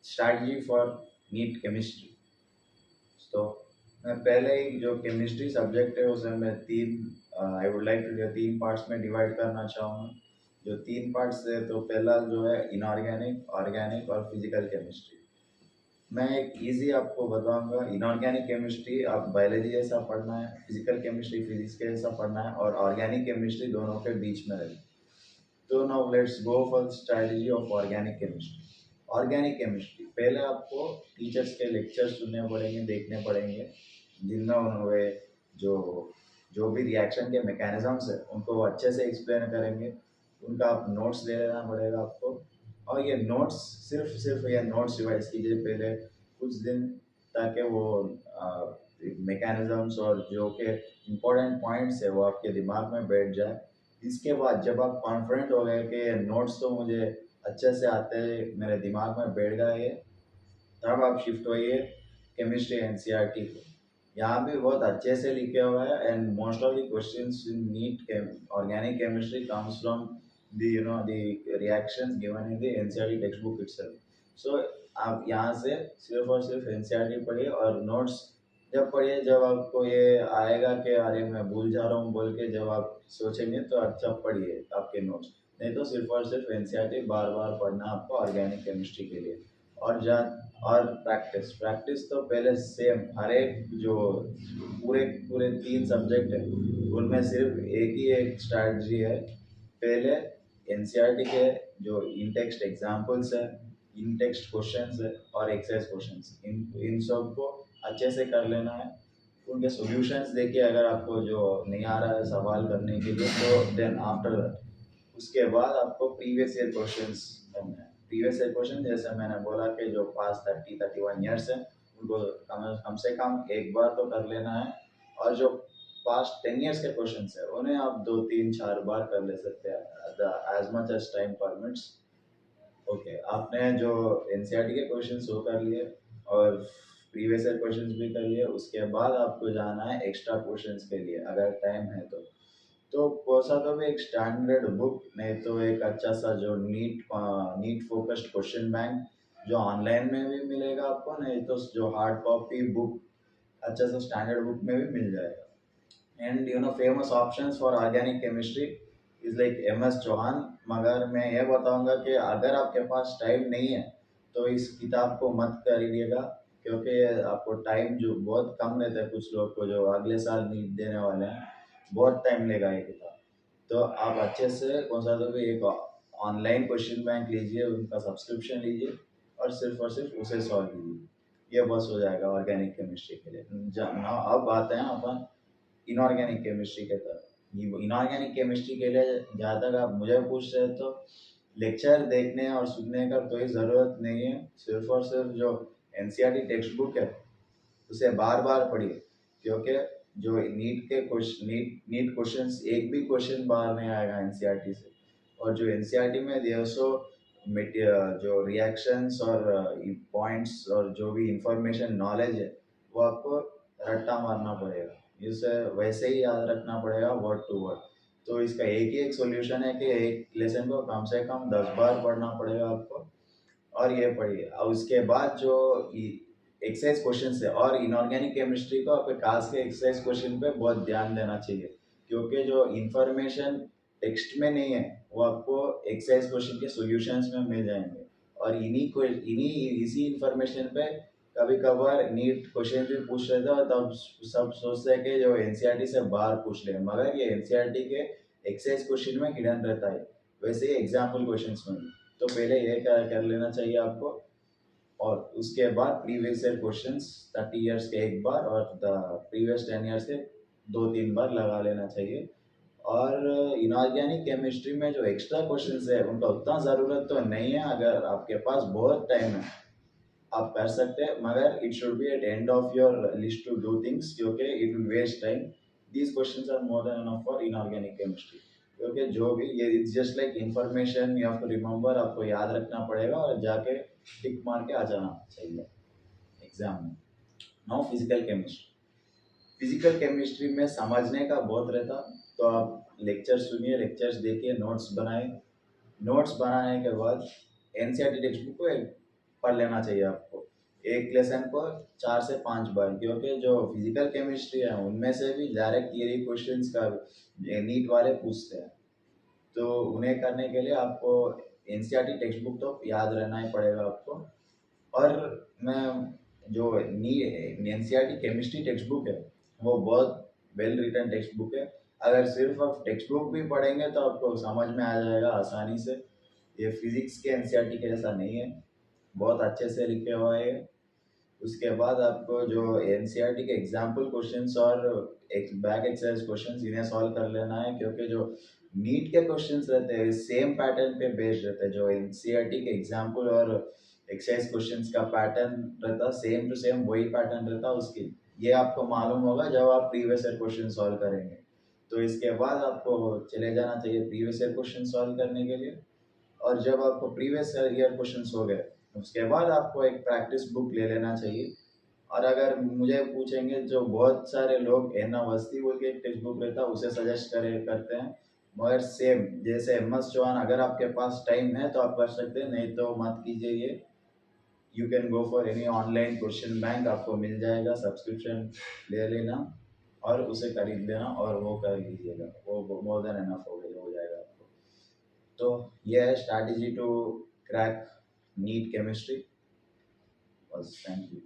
Strategy for NEET chemistry. तो मैं पहले ही जो केमिस्ट्री सब्जेक्ट है उसे मैं आई वुड लाइक टू तीन पार्ट्स में डिवाइड करना चाहूँगा। जो तीन पार्ट्स है, तो पहला जो है इनऑर्गेनिक, ऑर्गेनिक और फिजिकल केमिस्ट्री। मैं एक इजी आपको बताऊंगा। इनऑर्गेनिक केमिस्ट्री आप बायोलॉजी जैसा पढ़ना है, फिजिकल केमिस्ट्री फिजिक्स के जैसा पढ़ना है, और ऑर्गेनिक केमिस्ट्री दोनों के बीच में रहेगी। तो now let's go for strategy of organic chemistry. Organic chemistry पहले आपको टीचर्स के लेक्चर सुनने पड़ेंगे, देखने पड़ेंगे, जिनमें उन्होंने जो जो भी रिएक्शन के मैकेनिज्म्स है उनको वो अच्छे से एक्सप्लेन करेंगे। उनका आप नोट्स ले लेना पड़ेगा आपको। और ये नोट्स सिर्फ ये नोट्स रिवाइज कीजिए पहले कुछ दिन, ताकि वो मैकेनिज्म्स और जो के इम्पोर्टेंट पॉइंट्स है वो आपके दिमाग में बैठ जाए। इसके बाद जब आप कॉन्फिडेंट हो गए कि नोट्स तो मुझे अच्छे से आते हैं, मेरे दिमाग में बैठ गए ये, तब आप शिफ्ट होइए केमिस्ट्री एनसीईआरटी को। यहाँ भी बहुत अच्छे से लिखे हुआ है, and most of the questions in NEET organic chemistry comes from the reactions given in the NCERT text book itself. So आप यहाँ से सिर्फ और सिर्फ एनसीईआरटी पढ़िए, और नोट्स जब पढ़िए जब आपको ये आएगा कि अरे मैं भूल जा रहा हूँ बोल के, जब आप सोचेंगे तो अच्छा पढ़िए आपके नोट्स। नहीं तो सिर्फ और सिर्फ एनसीईआरटी बार बार पढ़ना आपको ऑर्गेनिक केमिस्ट्री के लिए। और और प्रैक्टिस प्रैक्टिस तो पहले सेम हर एक जो पूरे पूरे तीन सब्जेक्ट है उनमें सिर्फ एक ही एक स्ट्रैटेजी है। पहले एनसीईआरटी के जो इन टेक्स्ट एग्जाम्पल्स है, इन टेक्स्ट क्वेश्चंस है और एक्सरसाइज क्वेश्चंस, इन इन सब को अच्छे से कर लेना है। उनके सॉल्यूशंस देखिए अगर आपको जो नहीं आ रहा है सवाल करने के लिए, तो देन आफ्टर दैट उसके बाद आपको प्रीवियस ईयर क्वेश्चंस करना है। प्रीवियस ईयर क्वेश्चन जैसे मैंने बोला कि जो पास 30-31 ईयर्स है उनको कम से कम एक बार तो कर लेना है। और जो पास्ट 10 ईयर्स के क्वेश्चन है उन्हें आप 2-3-4 बार कर ले सकते हैं, as much as time permits. Okay, आपने जो एनसीईआरटी के क्वेश्चन वो कर लिए और प्रीवियस ईयर क्वेश्चंस भी कर लिए, उसके बाद आपको जाना है एक्स्ट्रा क्वेश्चंस के लिए अगर टाइम है तो कौन सा तो भी एक स्टैंडर्ड बुक, नहीं तो एक अच्छा सा जो नीट फोकस्ड क्वेश्चन बैंक जो ऑनलाइन में भी मिलेगा आपको, नहीं तो जो हार्ड कॉपी बुक अच्छा सा स्टैंडर्ड बुक में भी मिल जाएगा। And famous options for organic chemistry is like M S Chauhan. मगर मैं ये बताऊंगा कि अगर आपके पास टाइम नहीं है तो इस किताब को मत करिएगा, क्योंकि आपको टाइम जो बहुत कम रहता है, कुछ लोग को जो अगले साल नीट देने वाले हैं बहुत टाइम लेगा ये किताब। तो आप अच्छे से कौन सा तो भी एक ऑनलाइन क्वेश्चन बैंक लीजिए, उनका सब्सक्रिप्शन लीजिए और सिर्फ उसे सॉल्व कीजिए। ये बस हो जाएगा ऑर्गेनिक केमिस्ट्री के लिए। अब आते हैं अपन इनऑर्गेनिक केमिस्ट्री के तरफ। इनऑर्गेनिक केमिस्ट्री के लिए जहाँ तक आप मुझे पूछ रहे तो लेक्चर देखने और सुनने का कोई ज़रूरत नहीं है। सिर्फ और सिर्फ जो एनसीईआरटी टेक्स्ट बुक है उसे बार बार पढ़िए, क्योंकि जो नीट क्वेश्चंस एक भी क्वेश्चन बाहर नहीं आएगा एनसीईआरटी से। और जो एनसीईआरटी में जो रिएक्शंस और पॉइंट्स और जो भी इंफॉर्मेशन नॉलेज है वो आपको रट्टा मारना पड़ेगा, इसे वैसे ही याद रखना पड़ेगा वर्ड टू वर्ड। तो इसका एक ही एक सॉल्यूशन है कि एक लेसन को कम से कम 10 बार पढ़ना पड़ेगा आपको। और ये पढ़िए, और उसके बाद जो एक्सरसाइज क्वेश्चन है, और इनऑर्गेनिक केमिस्ट्री को आपके खास के एक्सरसाइज क्वेश्चन पे बहुत ध्यान देना चाहिए, क्योंकि जो इंफॉर्मेशन टेक्स्ट में नहीं है वो आपको एक्सरसाइज क्वेश्चन के सॉल्यूशंस में मिल जाएंगे। और इन्हीं इसी इंफॉर्मेशन पे कभी कभार नीट क्वेश्चन भी पूछ रहे थे, और तब सब सोचते हैं कि जो एनसीईआरटी से बाहर पूछ ले, मगर ये एनसीईआरटी के एक्सरसाइज क्वेश्चन में हिडन रहता है, वैसे ही एग्जाम्पल क्वेश्चन में भी। तो पहले ये कर लेना चाहिए आपको। और उसके बाद प्रीवियस ईयर क्वेश्चंस 30 ईयर्स के एक बार और द प्रीवियस 10 ईयर्स के 2-3 बार लगा लेना चाहिए। और इनऑर्गेनिक केमिस्ट्री में जो एक्स्ट्रा क्वेश्चंस है उनका उतना ज़रूरत तो नहीं है, अगर आपके पास बहुत टाइम है आप कर सकते हैं, मगर it should be at end of your list to do things, क्योंकि it will waste time. These questions are more than enough for inorganic chemistry, क्योंकि जो भी ये it's just like information you have to remember, आपको याद रखना पड़ेगा और जाके टिक मार के आ जाना चाहिए एग्जाम में। Now physical chemistry. Physical chemistry में समझने का बहुत रहता, तो आप लेक्चर सुनिए, लेक्चर्स देखिए, नोट्स बनाए। नोट्स बनाने के बाद एनसीईआरटी टेक्स्ट बुक को पढ़ लेना चाहिए आपको, एक लेसन को 4 से 5 बार, क्योंकि जो फिजिकल केमिस्ट्री है उनमें से भी डायरेक्ट थियरी क्वेश्चंस का नीट वाले पूछते हैं। तो उन्हें करने के लिए आपको एनसीईआरटी टेक्स्ट बुक तो याद रहना ही पड़ेगा आपको। और मैं जो नी एनसीईआरटी केमिस्ट्री टेक्स्ट बुक है वो बहुत वेल रिटन टेक्स्ट बुक है। अगर सिर्फ आप टेक्स्ट बुक भी पढ़ेंगे तो आपको समझ में आ जाएगा आसानी से। ये फिजिक्स के एनसीईआरटी के जैसा नहीं है, बहुत अच्छे से लिखे हुआ है। उसके बाद आपको जो एनसीईआरटी के एग्जाम्पल क्वेश्चंस और एक बैक एक्सरसाइज क्वेश्चंस इन्हें सॉल्व कर लेना है, क्योंकि जो नीट के क्वेश्चंस रहते हैं सेम पैटर्न पे बेस्ड रहते हैं। जो एनसीईआरटी के एग्जाम्पल और एक्सरसाइज क्वेश्चंस का पैटर्न रहता सेम टू सेम वही पैटर्न रहता उसकी। ये आपको मालूम होगा जब आप प्रीवियस ईयर क्वेश्चन सॉल्व करेंगे। तो इसके बाद आपको चले जाना चाहिए प्रीवियस ईयर क्वेश्चन सॉल्व करने के लिए। और जब आपको प्रीवियस ईयर क्वेश्चन हो गए उसके बाद आपको एक प्रैक्टिस बुक ले लेना चाहिए। और अगर मुझे पूछेंगे जो बहुत सारे लोग एन अवस्थी बोल के एक टेक्स्ट बुक रहता है उसे सजेस्ट करते हैं, मगर सेम जैसे एम एस चौहान, अगर आपके पास टाइम है तो आप कर सकते हैं, नहीं तो मत कीजिए ये। You can go for any online question bank, आपको मिल जाएगा, सब्सक्रिप्शन ले लेना और उसे खरीद लेना और वो कर लीजिएगा, वो मोर देन एनफ हो जाएगा आपको। तो ये है strategy to crack NEET chemistry. बस, थैंक यू।